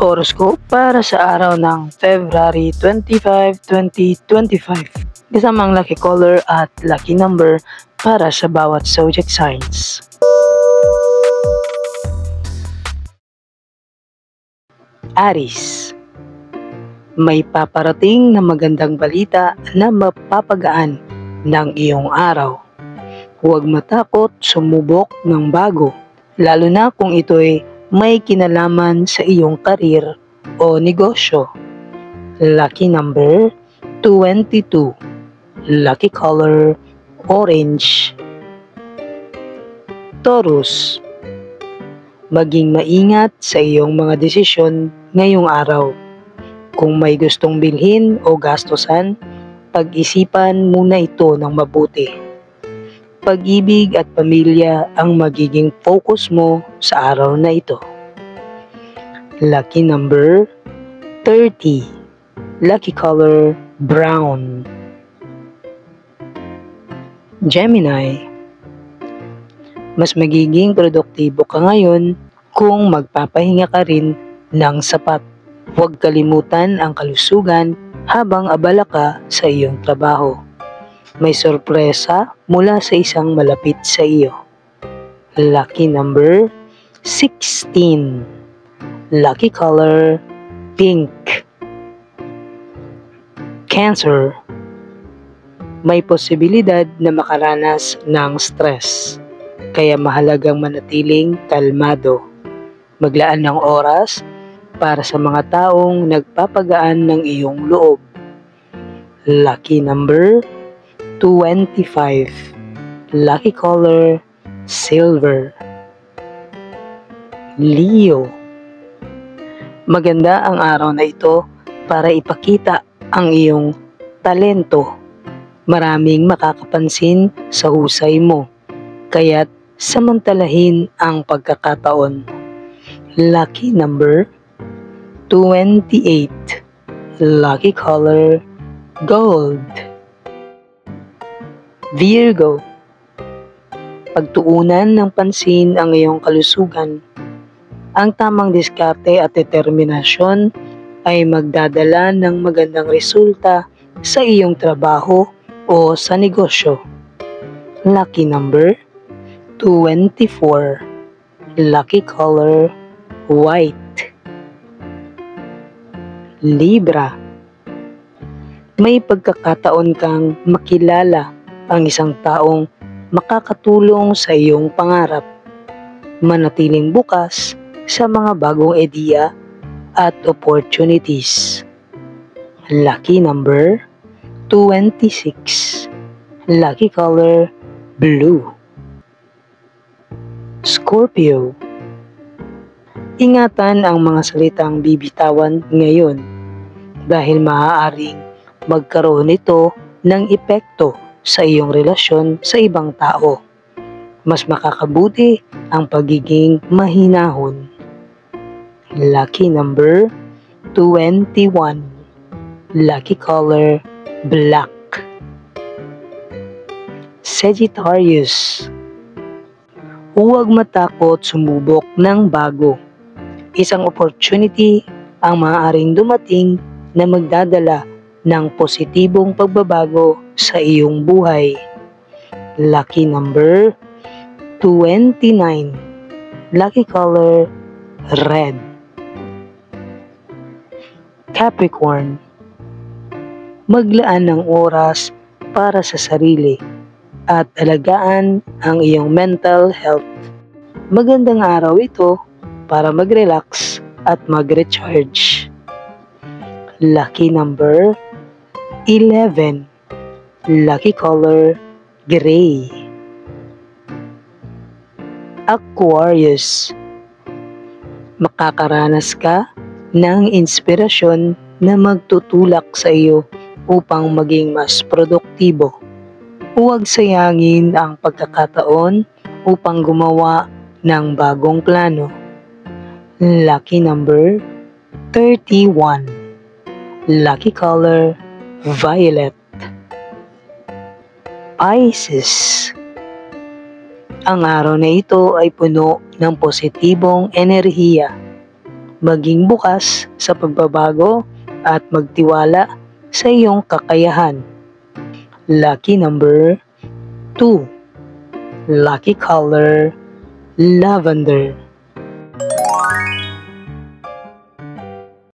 Horoscope para sa araw ng February 25, 2025. Kasama ang lucky color at lucky number para sa bawat zodiac signs. Aries. May paparating na magandang balita na mapapagaan ng iyong araw. Huwag matakot sumubok ng bago, lalo na kung ito'y may kinalaman sa iyong karir o negosyo. Lucky number 22. Lucky color orange. Taurus. Maging maingat sa iyong mga desisyon ngayong araw. Kung may gustong bilhin o gastusan, pag-isipan muna ito ng mabuti. Pag-ibig at pamilya ang magiging focus mo sa araw na ito. Lucky number 30. Lucky color brown. Gemini. Mas magiging produktibo ka ngayon kung magpapahinga ka rin ng sapat. Huwag kalimutan ang kalusugan habang abala ka sa iyong trabaho. May sorpresa mula sa isang malapit sa iyo. Lucky number 16. Lucky color pink. Cancer. May posibilidad na makaranas ng stress, kaya mahalagang manatiling kalmado. Maglaan ng oras para sa mga taong nagpapagaan ng iyong loob. Lucky number 25. Lucky color silver. Leo. Maganda ang araw na ito para ipakita ang iyong talento. Maraming makakapansin sa husay mo, kaya't samantalahin ang pagkakataon. Lucky number 28. Lucky color gold. Virgo. Pagtuunan ng pansin ang iyong kalusugan. Ang tamang diskarte at determinasyon ay magdadala ng magandang resulta sa iyong trabaho o sa negosyo. Lucky number 24. Lucky color white. Libra. May pagkakataon kang makilala ang isang taong makakatulong sa iyong pangarap. Manatiling bukas sa mga bagong ideya at opportunities. Lucky number 26. Lucky color blue. Scorpio. Ingatan ang mga salitang bibitawan ngayon dahil maaaring magkaroon ito ng epekto sa iyong relasyon sa ibang tao. Mas makakabuti ang pagiging mahinahon. Lucky number 21. Lucky color black. Sagittarius. Huwag matakot sumubok ng bago. Isang opportunity ang maaaring dumating na magdadala ng positibong pagbabago sa iyong buhay. Lucky number 29. Lucky color red. Capricorn. Maglaan ng oras para sa sarili at alagaan ang iyong mental health. Magandang araw ito para mag-relax at mag-recharge. Lucky number 11. Lucky color gray. Aquarius. Makakaranas ka ng inspirasyon na magtutulak sa iyo upang maging mas produktibo. Huwag sayangin ang pagkakataon upang gumawa ng bagong plano. Lucky number 31. Lucky color violet. Pisces. Ang araw na ito ay puno ng positibong enerhiya. Maging bukas sa pagbabago at magtiwala sa iyong kakayahan. Lucky number 2. Lucky color, lavender.